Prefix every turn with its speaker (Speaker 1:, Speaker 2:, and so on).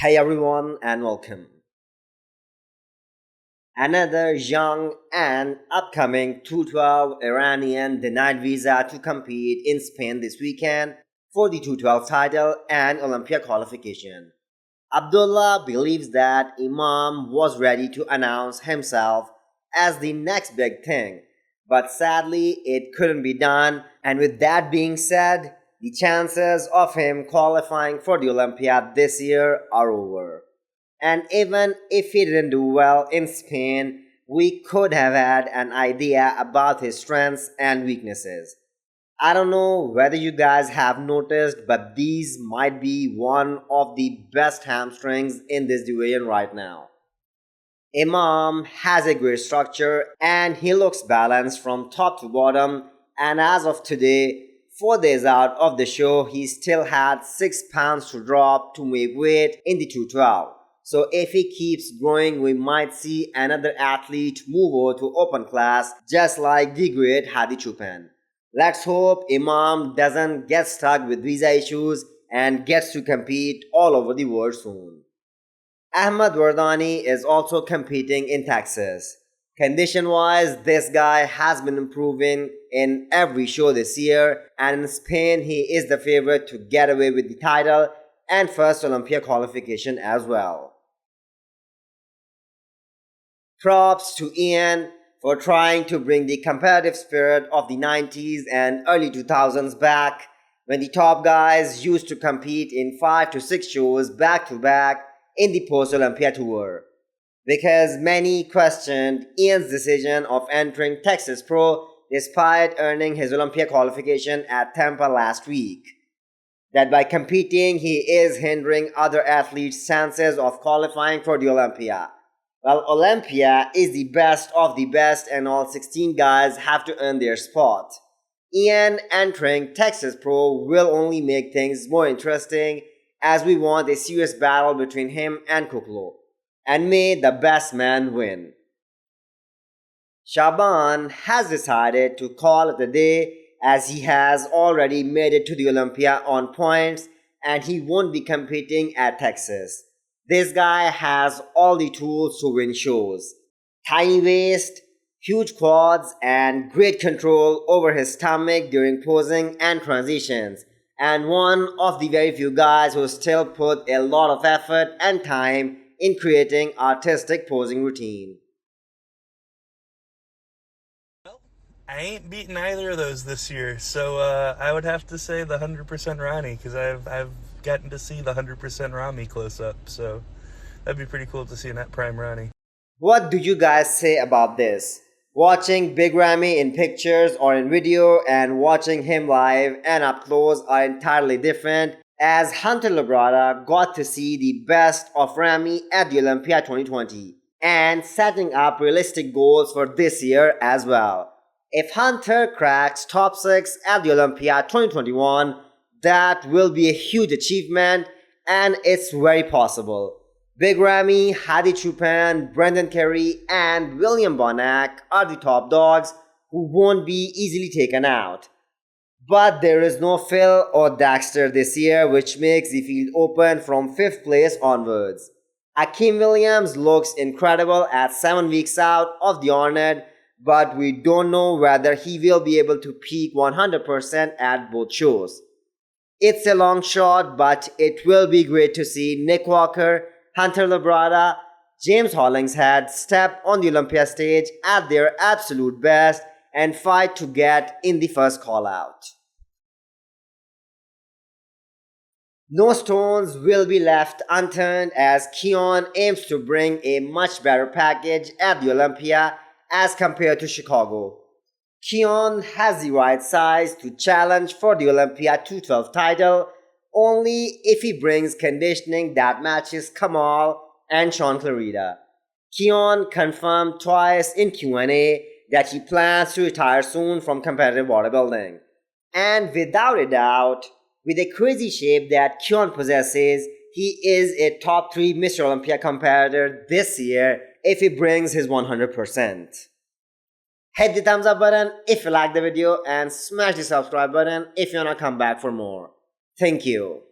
Speaker 1: Hey everyone and welcome. Another young and upcoming 212 Iranian denied visa to compete in Spain this weekend for the 212 title and Olympia qualification. Abdullah believes that Imam was ready to announce himself as the next big thing, but sadly it couldn't be done, and with that being said, the chances of him qualifying for the Olympiad this year are over. And even if he didn't do well in Spain, we could have had an idea about his strengths and weaknesses. I don't know whether you guys have noticed, but these might be one of the best hamstrings in this division right now. Imam has a great structure and he looks balanced from top to bottom, and as of today, 4 days out of the show, he still had 6 pounds to drop to make weight in the 212. So if he keeps growing, we might see another athlete move over to open class, just like the great Hadi Choopan. Let's hope Imam doesn't get stuck with visa issues and gets to compete all over the world soon. Ahmed Wardani is also competing in Texas. Condition-wise, this guy has been improving in every show this year, and in Spain he is the favorite to get away with the title and first Olympia qualification as well. Props to Iain for trying to bring the competitive spirit of the 90s and early 2000s back, when the top guys used to compete in 5 to 6 shows back to back in the post-Olympia tour. Because many questioned Iain's decision of entering Texas Pro despite earning his Olympia qualification at Tampa last week. That by competing he is hindering other athletes' chances of qualifying for the Olympia. Well, Olympia is the best of the best and all 16 guys have to earn their spot. Iain entering Texas Pro will only make things more interesting, as we want a serious battle between him and Kuclo. And may the best man win. Shaaban has decided to call it a day, as he has already made it to the Olympia on points and he won't be competing at Texas. This guy has all the tools to win shows. Tiny waist, huge quads, and great control over his stomach during posing and transitions. And one of the very few guys who still put a lot of effort and time in creating artistic posing routine.
Speaker 2: Well, I ain't beaten either of those this year, so I would have to say the 100% Ronnie, because I've gotten to see the 100% Ramy close up, so that'd be pretty cool to see in that prime Ronnie.
Speaker 1: What do you guys say about this? Watching Big Ramy in pictures or in video and watching him live and up close are entirely different, as Hunter Labrada got to see the best of Ramy at the Olympia 2020 and setting up realistic goals for this year as well. If Hunter cracks top 6 at the Olympia 2021, that will be a huge achievement, and it's very possible. Big Ramy, Hadi Choopan, Brendan Carey, and William Bonac are the top dogs who won't be easily taken out. But there is no Phil or Daxter this year, which makes the field open from 5th place onwards. Akim Williams looks incredible at 7 weeks out of the Arnold, but we don't know whether he will be able to peak 100% at both shows. It's a long shot, but it will be great to see Nick Walker, Hunter Labrada, James Hollingshead step on the Olympia stage at their absolute best and fight to get in the first call out. No stones will be left unturned, as Keone aims to bring a much better package at the Olympia as compared to Chicago. Keone has the right size to challenge for the Olympia 212 title only if he brings conditioning that matches Kamal and Sean Clarida. Keone confirmed twice in Q&A that he plans to retire soon from competitive bodybuilding. And without a doubt, with a crazy shape that Keone possesses, he is a top 3 Mr Olympia competitor this year if he brings his 100%. Hit the thumbs up button if you like the video and smash the subscribe button if you wanna come back for more. Thank you.